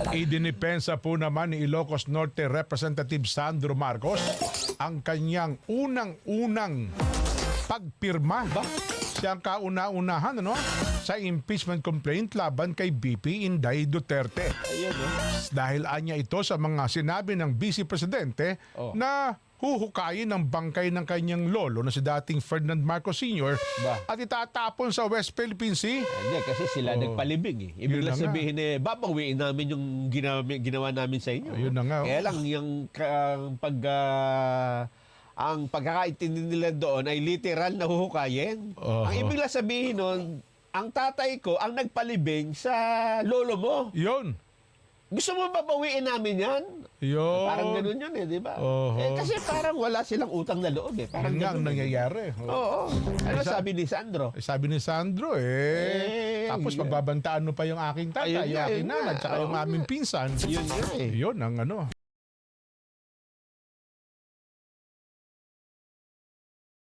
Idinipensa po naman ni Ilocos Norte Representative Sandro Marcos ang kanyang unang-unang pagpirma. Siya ang kauna-unahan sa impeachment complaint laban kay BP Inday Duterte. Ayun, Dahil anya ito sa mga sinabi ng Vice Presidente na huhukayin ang bangkay ng kanyang lolo na si dating Ferdinand Marcos Sr. at itatapon sa West Philippine Sea. Hindi, kasi sila nagpalibing eh. Ibig Yun na lang sabihin babawiin namin yung ginawa namin sa inyo. Yun na nga. Kaya lang yung ang pagkakaintindi nila doon ay literal na huhukayin. Ang ibig lang sabihin nun, ang tatay ko ang nagpalibing sa lolo mo. Yun. Gusto mo babawiin namin yan? Yun. Parang ganun yun diba? Kasi parang wala silang utang na loob Parang Yun nga ang ganun. nangyayari. Oo. Ano sabi ni Sandro? Sabi ni Sandro tapos yun. pagbabantaan mo pa yung aking tatay, Ayun yung nga, aking yun nga. nanay, tsaka yung aming pinsan. Yun nga Yun ang